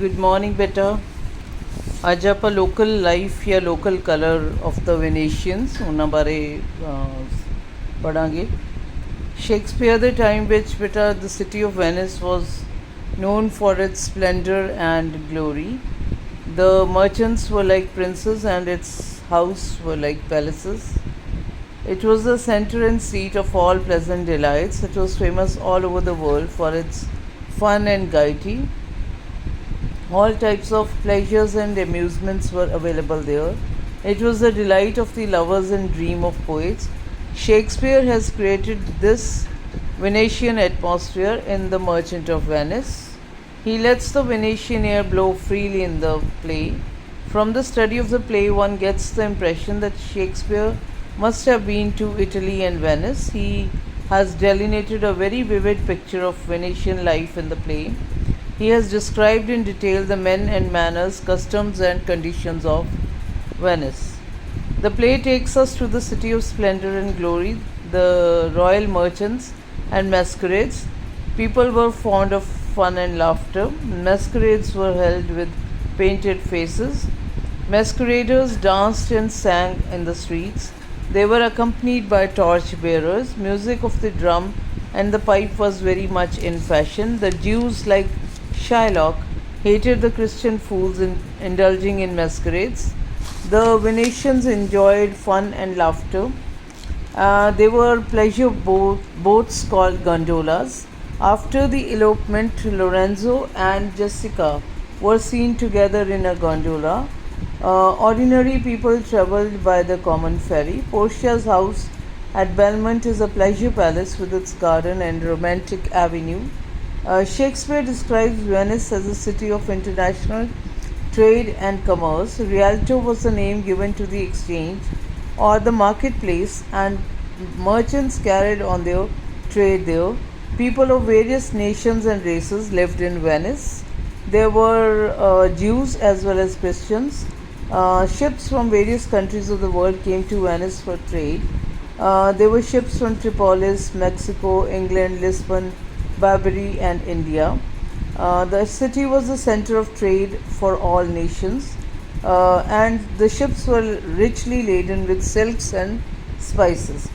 Good morning बेटा। आज आप लोकल लाइफ या लोकल कलर ऑफ द वेनेशियंस उन्होंने बारे पढ़ांगे। शेक्सपियर द टाइम विच बेटा the city of Venice was known for its splendor and glory. The merchants were like princes and its house were like palaces. It was the center and seat of all pleasant delights. It was famous all over the world for its fun and gaiety. All types of pleasures and amusements were available there. It was the delight of the lovers and dream of poets. Shakespeare has created this Venetian atmosphere in The Merchant of Venice. He lets the Venetian air blow freely in the play. From the study of the play, one gets the impression that Shakespeare must have been to Italy and Venice. He has delineated a very vivid picture of Venetian life in the play. He has described in detail the men and manners, customs, and conditions of Venice. The play takes us to the city of splendor and glory, the royal merchants and masquerades. People were fond of fun and laughter. Masquerades were held with painted faces. Masqueraders danced and sang in the streets. They were accompanied by torch bearers. Music of the drum and the pipe was very much in fashion. The Jews, like Shylock, hated the Christian fools indulging in masquerades. The Venetians enjoyed fun and laughter. There were pleasure boats called gondolas. After the elopement, Lorenzo and Jessica were seen together in a gondola. Ordinary people travelled by the common ferry. Portia's house at Belmont is a pleasure palace with its garden and romantic avenue. Shakespeare describes Venice as a city of international trade and commerce. Rialto was the name given to the exchange or the marketplace, and merchants carried on their trade there. People of various nations and races lived in Venice. There were Jews as well as Christians. Ships from various countries of the world came to Venice for trade. There were ships from Tripolis, Mexico, England, Lisbon, Barbary, and India. The city was the center of trade for all nations, and the ships were richly laden with silks and spices.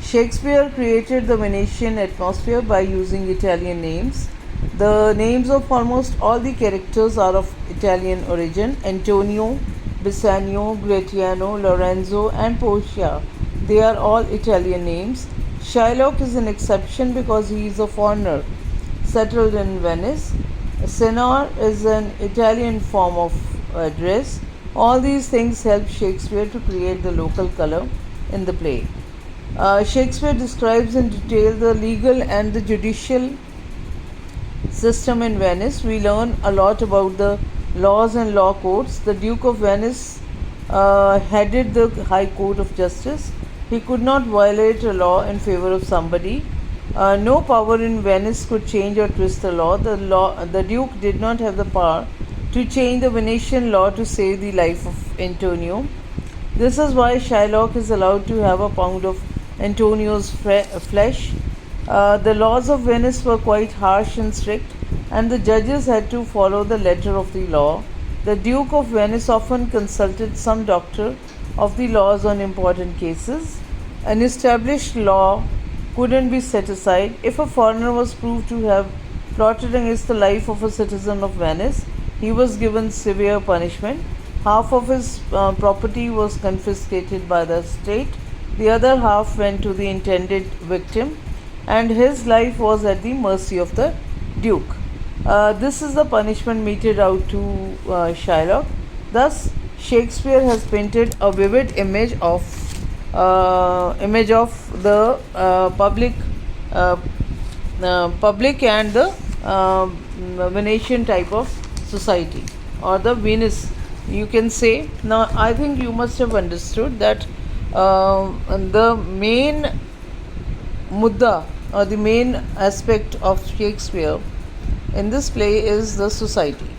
Shakespeare created the Venetian atmosphere by using Italian names. The names of almost all the characters are of Italian origin: Antonio, Bassanio, Gratiano, Lorenzo, and Portia. They are all Italian names. Shylock is an exception because he is a foreigner settled in Venice. Senor is an Italian form of dress. All these things help Shakespeare to create the local color in the play. Shakespeare describes in detail the legal and the judicial system in Venice. We learn a lot about the laws and law courts. The Duke of Venice headed the High Court of Justice. He could not violate a law in favor of somebody. No power in Venice could change or twist the law. The Duke did not have the power to change the Venetian law to save the life of Antonio. This is why Shylock is allowed to have a pound of Antonio's flesh. The laws of Venice were quite harsh and strict, and the judges had to follow the letter of the law. The Duke of Venice often consulted some doctor of the laws on important cases. An established law couldn't be set aside. If a foreigner was proved to have plotted against the life of a citizen of Venice, he was given severe punishment. Half of his property was confiscated by the state, the other half went to the intended victim, and his life was at the mercy of the Duke. This is the punishment meted out to Shylock. Thus, Shakespeare has painted a vivid image of the public and the Venetian type of society, or the Venus, you can say. Now, I think you must have understood that the main mudda or the main aspect of Shakespeare in this play is the society.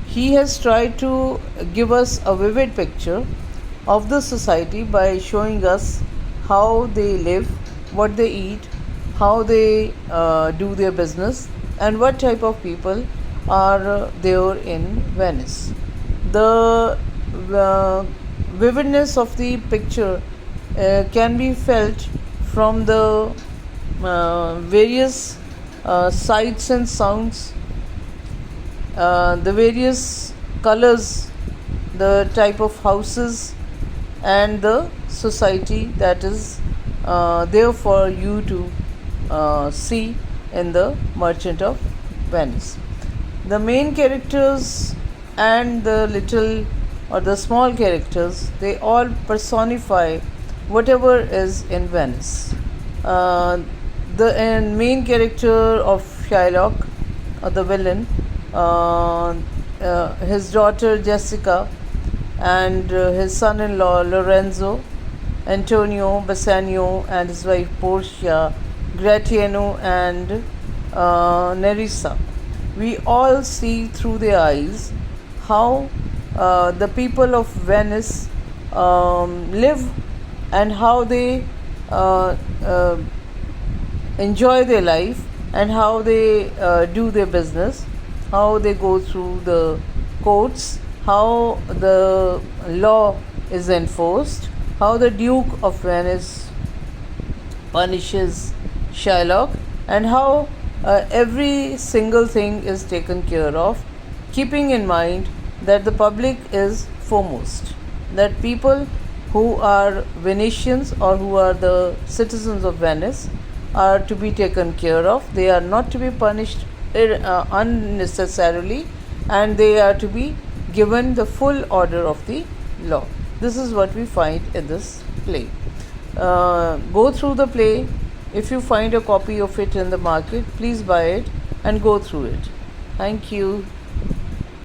He has tried to give us a vivid picture of the society by showing us how they live, what they eat, how they do their business, and what type of people are there in Venice. The vividness of the picture can be felt from the various sights and sounds, the various colors, the type of houses, and the society that is there for you to see in the Merchant of Venice. The main characters and the little or the small characters, they all personify whatever is in Venice. Uh, the main character of Shylock, or the villain, his daughter Jessica, and his son in law Lorenzo, Antonio Bassanio, and his wife Portia, Gratiano, and Nerissa. We all see through their eyes how the people of Venice live, and how they uh, uh, enjoy their life, and how they do their business, how they go through the courts, how the law is enforced, how the Duke of Venice punishes Shylock, and how every single thing is taken care of, keeping in mind that the public is foremost, that people who are Venetians or who are the citizens of Venice are to be taken care of. They are not to be punished unnecessarily, and they are to be given the full order of the law. This is what we find in this play. Go through the play. If you find a copy of it in the market, please buy it and go through it. Thank you.